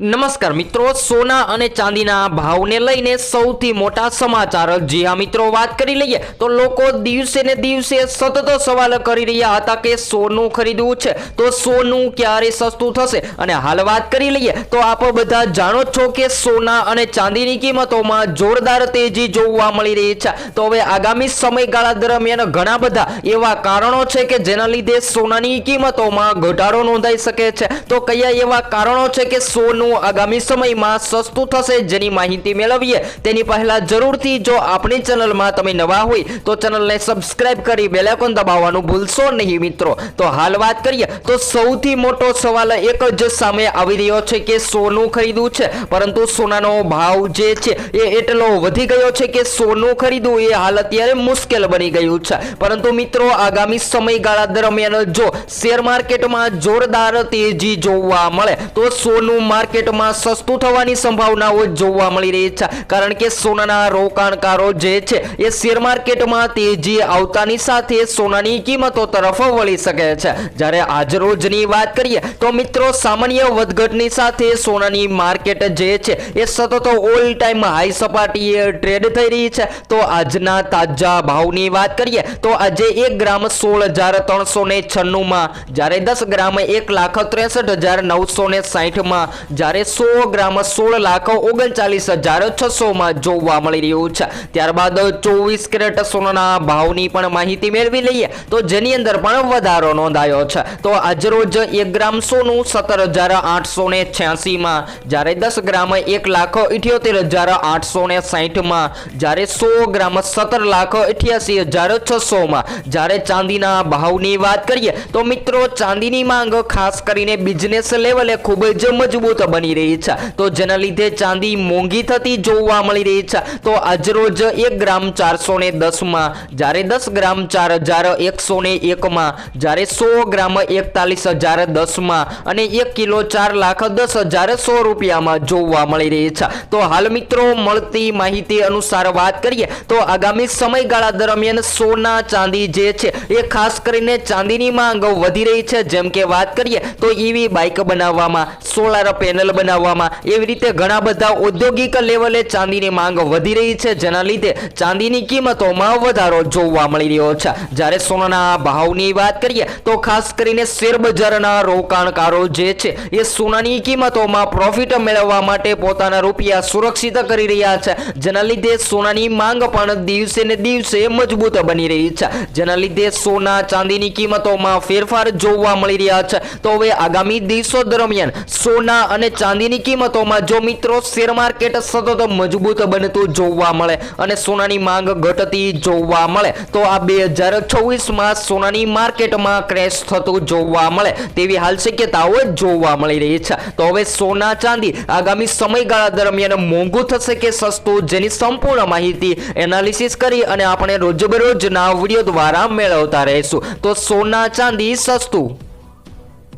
નમસ્કાર મિત્રો, સોના અને ચાંદીના ભાવને લઈને સૌથી મોટા સમાચાર। જી હા મિત્રો, વાત કરી લઈએ તો લોકો દિવસે ને દિવસે સતત સવાલ કરી રહ્યા હતા કે સોનું ખરીદવું છે તો સોનું ક્યારે સસ્તું થશે। અને હાલ વાત કરી લઈએ તો આપ બધા જાણો છો કે સોના અને ચાંદીની કિંમતોમાં જોરદાર તેજી જોવા મળી રહી છે। તો હવે આગામી સમયગાળા દરમિયાન ઘણા બધા એવા કારણો છે કે જેના લીધે સોનાની કિંમતોમાં ઘટાડો નોંધાઈ શકે છે। તો કયા એવા કારણો છે કે સોનું આગામી સમયમાં સસ્તું થશે, જેની માહિતી મેળવીએ તેની પહેલા જરૂરથી જો આપણી ચેનલમાં તમે નવા હોય તો ચેનલને સબસ્ક્રાઇબ કરી બેલ આઇકોન દબાવવાનું ભૂલશો નહીં મિત્રો। તો હાલ વાત કરીએ તો સૌથી મોટો સવાલ એક જ સામે આવી રહ્યો છે કે સોનું ખરીદવું છે, પરંતુ સોનાનો ભાવ જે છે એ એટલો વધી ગયો છે કે સોનું ખરીદવું એ હાલ અત્યારે મુશ્કેલ બની ગયું છે। પરંતુ મિત્રો, આગામી સમયગાળા દરમિયાન જો શેર માર્કેટમાં જોરદાર તેજી જોવા મળે તો સોનું માર્કેટમાં સસ્તું થવાની સંભાવનાઓ જોવા મળી રહી છે, કારણ કે સોનાના રોકાણકારો જે છે એ શેર માર્કેટમાં તેજી આવતાની સાથે સોનાની કિંમતો તરફ વળી શકે છે। જ્યારે આજ રોજની વાત કરીએ તો મિત્રો, સામાન્ય વધઘટની સાથે સોનાની માર્કેટ જે છે એ સતત ઓલ ટાઈમ હાઈ સપાટીએ ટ્રેડ થઈ રહી છે। તો આજના તાજા ભાવની વાત કરીએ તો આજે 1 ગ્રામ 16,396 માં, જ્યારે 10 ગ્રામ 1,63,960 માં, જ્યારે 100 ગ્રામ 16,39,600 માં જોવા મળી રહ્યું છે। ત્યારબાદ 24 કેરેટ સોનાના ભાવની પણ માહિતી મેળવી લઈએ તો જેની અંદર પણ વધારો નોંધાયો છે। તો આજરોજ 1 ગ્રામ સોનું 17,886 માં, જ્યારે 10 ગ્રામ 1,78,860 માં, જ્યારે 100 ગ્રામ 17,88,600 માં, જ્યારે ચાંદીના ભાવની વાત કરીએ તો મિત્રો, ચાંદીની માંગ ખાસ કરીને બિઝનેસ લેવલે ખૂબ જ મજબૂત બની રહી છે, તો જેના લીધે ચાંદી મોંઘી થતી જોવા મળી રહી છે। તો આજરોજ 1 ગ્રામ 410 માં, જ્યારે 10 ગ્રામ 4,101 માં, જ્યારે 100 ગ્રામ 41,010 માં અને 1 કિલો 4,10,100 રૂપિયામાં જોવા મળી રહી છે। તો હાલ મિત્રો, મળતી માહિતી અનુસાર વાત કરીએ તો આગામી સમયગાળા દરમિયાન સોના ચાંદી જે છે એ ખાસ કરીને ચાંદીની માંગ વધી રહી છે। જેમ કે વાત કરીએ તો ઈવી બાઇક બનાવવામાં, સોલાર પેનલ બનાવવામાં, એવી રીતે ઘણા બધા ઔદ્યોગિક લેવલે ચાંદીની માંગ વધી રહી છે, જેના લીધે ચાંદીની કિંમતોમાં વધારો જોવા મળી રહ્યો છે। જ્યારે સોનાના ભાવની વાત કરીએ તો ખાસ કરીને શેર બજારના રોકાણકારો જે છે એ સોનાની કિંમતોમાં પ્રોફિટ મેળવવા માટે પોતાના રૂપિયા સુરક્ષિત કરી રહ્યા છે, જેના લીધે સોનાની માંગ પણ દિવસે ને દિવસે મજબૂત બની રહી છે, જેના લીધે સોના ચાંદીની કિંમતોમાં ફેરફાર જોવા મળી રહ્યા છે। તો હવે આગામી દિવસો દરમિયાન સોના અને ચાંદીની કિંમતોમાં જો મિત્રો શેર માર્કેટ સતત મજબૂત બનતું જોવા મળે અને સોનાની માંગ ઘટતી જોવા મળે તો આ 2026માં સોનાની માર્કેટમાં ક્રેશ થતું જોવા મળે તેવી હાલ શક્યતાઓ જોવા મળી રહી છે। તો હવે સોના ચાંદી આગામી સમયગાળા દરમિયાન મોંઘું થશે કે સસ્તું, જેની સંપૂર્ણ માહિતી એનાલિસિસ કરી અને આપણે રોજબરોજના વિડીયો દ્વારા મેળવતા રહીશું। તો સોના ચાંદી સસ્તું